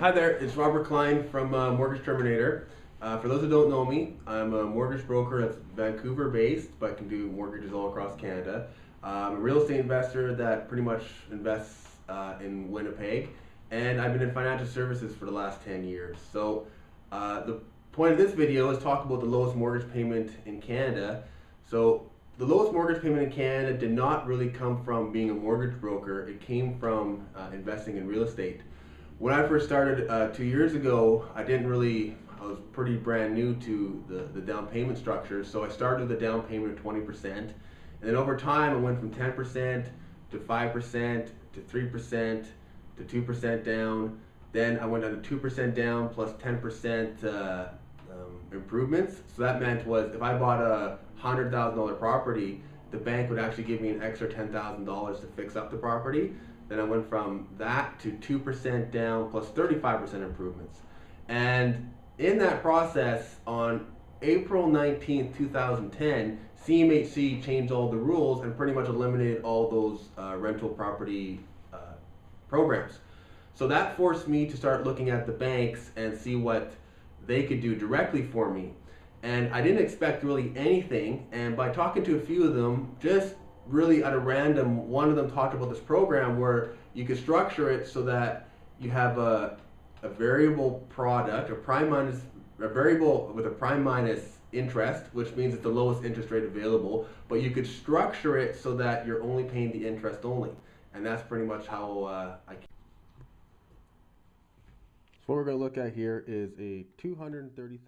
Hi there, it's Robert Klein from Mortgage Terminator. For those who don't know me, I'm a mortgage broker that's Vancouver based, but can do mortgages all across Canada. I'm a real estate investor that pretty much invests in Winnipeg, and I've been in financial services for the last 10 years. So the point of this video is talk about the lowest mortgage payment in Canada. So the lowest mortgage payment in Canada did not really come from being a mortgage broker, it came from investing in real estate. When I first started 2 years ago, I was pretty brand new to the down payment structure, so I started with a down payment of 20%, and then over time I went from 10% to 5% to 3% to 2% down, then I went down to 2% down plus 10% improvements. So that meant was if I bought a $100,000 property, the bank would actually give me an extra $10,000 to fix up the property. Then I went from that to 2% down plus 35% improvements. And in that process, on April 19th, 2010, CMHC changed all the rules and pretty much eliminated all those rental property programs. So that forced me to start looking at the banks and see what they could do directly for me. And I didn't expect really anything, and by talking to a few of them, just really at a random, one of them talked about this program where you could structure it so that you have a variable product, a variable with a prime minus interest, which means it's the lowest interest rate available, but you could structure it so that you're only paying the interest only. And that's pretty much how So what we're going to look at here is a $230,000 mortgage.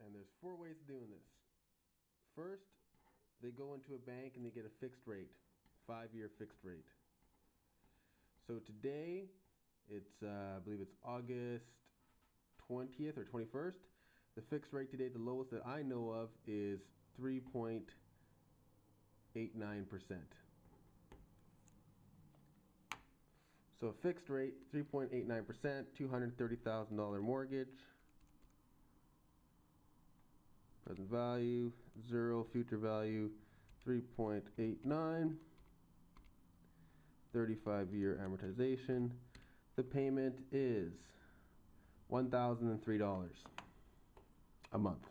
And there's four ways of doing this. First, they go into a bank and they get a fixed rate, 5-year fixed rate. So today, I believe it's August 20th or 21st. The fixed rate today, the lowest that I know of, is 3.89%. So a fixed rate, 3.89%, $230,000 mortgage. Present value, 0. Future value, 3.89. 35-year amortization. The payment is $1,003 a month.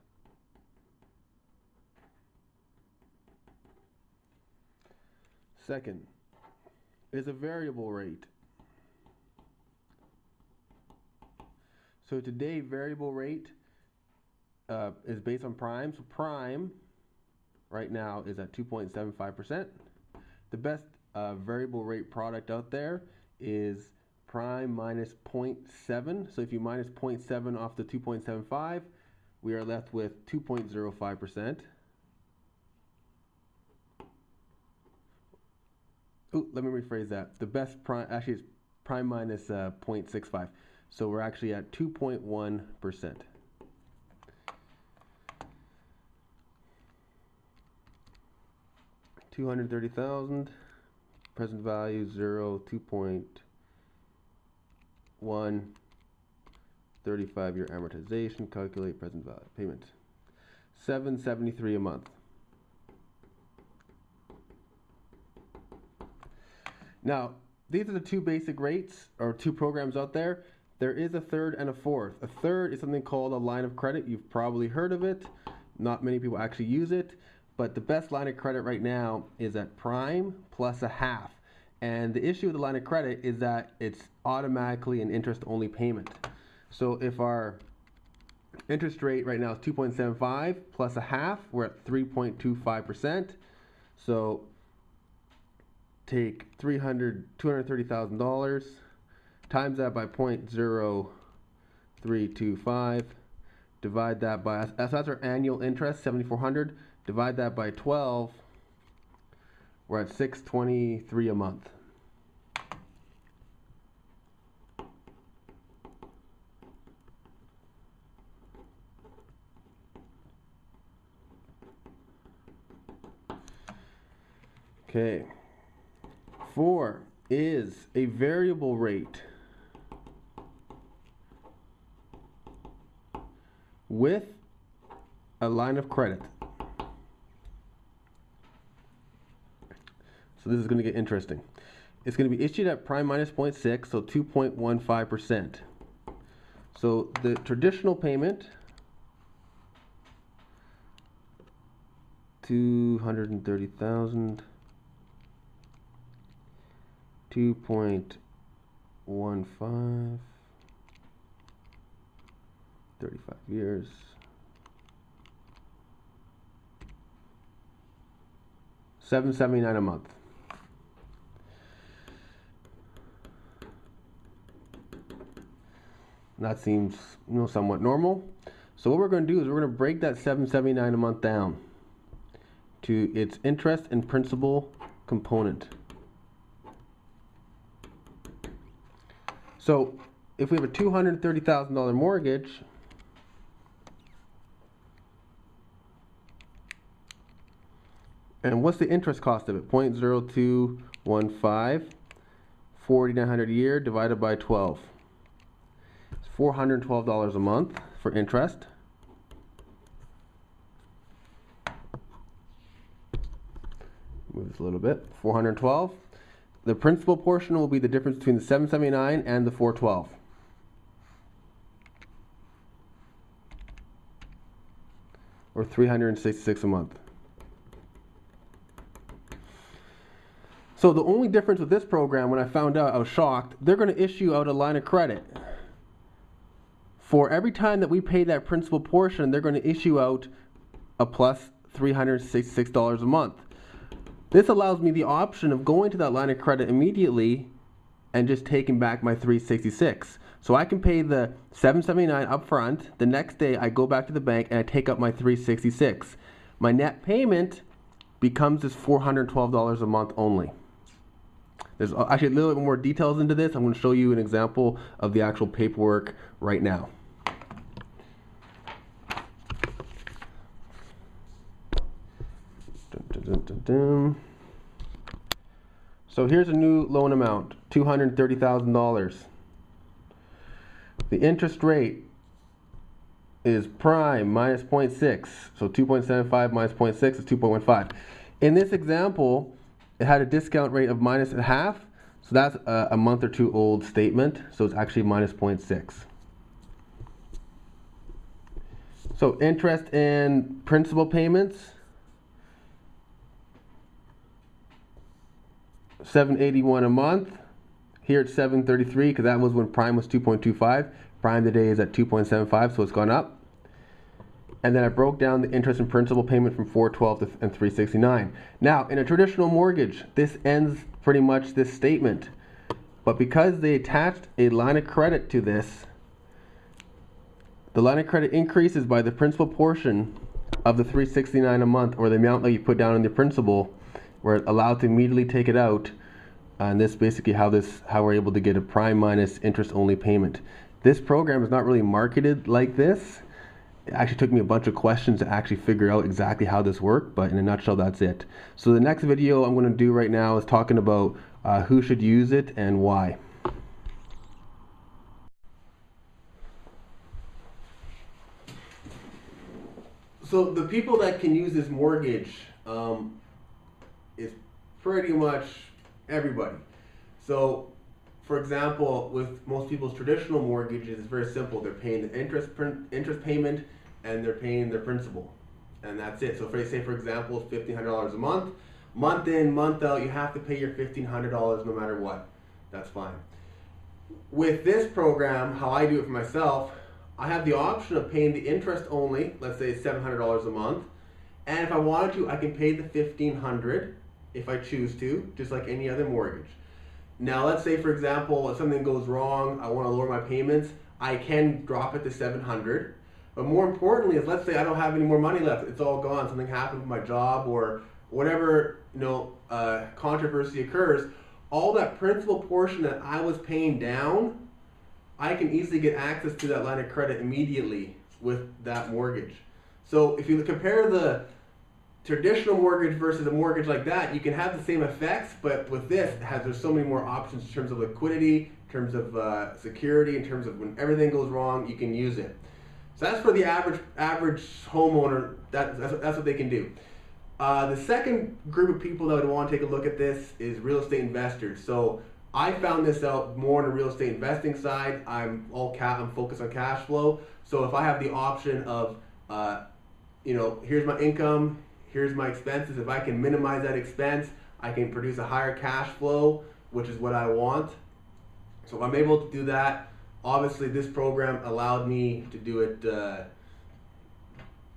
Second is a variable rate. So today, variable rate is based on prime. So prime right now is at 2.75%. The best variable rate product out there is prime minus 0.7. So if you minus 0.7 off the 2.75, we are left with 2.05%. Let me rephrase that. The best prime actually is prime minus 0.65. So we're actually at 2.1%. $230,000, present value 0, 2.1, 35-year amortization. Calculate present value payment. $773 a month. Now, these are the two basic rates, or two programs out there. There is a third and a fourth. A third is something called a line of credit. You've probably heard of it. Not many people actually use it. But the best line of credit right now is at prime plus a half. And the issue with the line of credit is that it's automatically an interest-only payment. So if our interest rate right now is 2.75 plus a half, we're at 3.25%. So take $230,000, times that by 0.0325, divide that by, so that's our annual interest, $7,400. Divide that by 12, we're at $623 a month. Okay. 4 is a variable rate with a line of credit. So this is going to get interesting. It's going to be issued at prime minus 0.6, so 2.15%. So the traditional payment, $230,000, 2.15, 35 years. $779 a month. That seems, somewhat normal. So what we're going to do is we're going to break that $779 a month down to its interest and principal component. So if we have a $230,000 mortgage, and what's the interest cost of it? 0.0215, $4,900 a year divided by 12. It's $412 a month for interest. Move this a little bit. 412. The principal portion will be the difference between the 779 and the 412. Or $366 a month. So the only difference with this program, when I found out, I was shocked, they're going to issue out a line of credit. For every time that we pay that principal portion, they're going to issue out a plus $366 a month. This allows me the option of going to that line of credit immediately and just taking back my $366. So I can pay the $779 up front. The next day I go back to the bank and I take up my $366. My net payment becomes this $412 a month only. There's actually a little bit more details into this. I'm going to show you an example of the actual paperwork right now. So here's a new loan amount, $230,000. The interest rate is prime minus 0.6, so 2.75 minus 0.6 is 2.15. In this example, it had a discount rate of minus a half, so that's a month or two old statement, so it's actually minus 0.6. So interest and principal payments, $781 a month. Here it's $733 because that was when prime was 2.25. Prime today is at 2.75, so it's gone up. And then I broke down the interest and principal payment from $412 and $369. Now, in a traditional mortgage, this ends pretty much this statement. But because they attached a line of credit to this, the line of credit increases by the principal portion of the $369 a month, or the amount that you put down in the principal. We're allowed to immediately take it out, and this is basically how we're able to get a prime minus interest only payment. This program is not really marketed like this. It actually took me a bunch of questions to actually figure out exactly how this worked, but in a nutshell, that's it. So the next video I'm going to do right now is talking about who should use it and why. So the people that can use this mortgage is pretty much everybody. So, for example, with most people's traditional mortgages, it's very simple. They're paying the interest payment and they're paying their principal, and that's it. So, if they say, for example, it's $1,500 a month, month in, month out, you have to pay your $1,500 no matter what. That's fine. With this program, how I do it for myself, I have the option of paying the interest only. Let's say it's $700 a month, and if I wanted to, I can pay the $1,500 if I choose to, just like any other mortgage. Now, let's say, for example, if something goes wrong, I want to lower my payments, I can drop it to $700. But more importantly is, let's say I don't have any more money left. It's all gone. Something happened with my job or whatever, controversy occurs. All that principal portion that I was paying down, I can easily get access to that line of credit immediately with that mortgage. So if you compare the traditional mortgage versus a mortgage like that, you can have the same effects, but with this, there's so many more options in terms of liquidity, in terms of security, in terms of when everything goes wrong, you can use it. So that's for the average homeowner. That's what they can do. The second group of people that would want to take a look at this is real estate investors. So I found this out more on the real estate investing side. I'm focused on cash flow. So if I have the option of, here's my income, here's my expenses. If I can minimize that expense, I can produce a higher cash flow, which is what I want. So if I'm able to do that, obviously this program allowed me to do it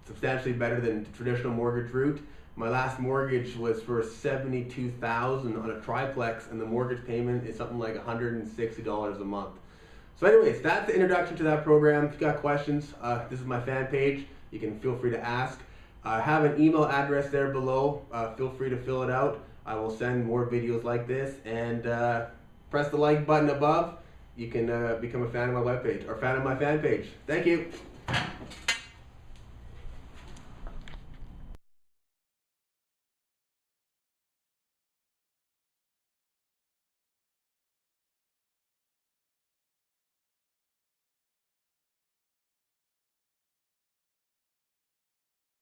substantially better than the traditional mortgage route. My last mortgage was for $72,000 on a triplex, and the mortgage payment is something like $160 a month. So anyways, that's the introduction to that program. If you got questions, this is my fan page. You can feel free to ask. I have an email address there below. Feel free to fill it out. I will send more videos like this, and press the like button above. You can become a fan of my webpage or fan of my fan page. Thank you.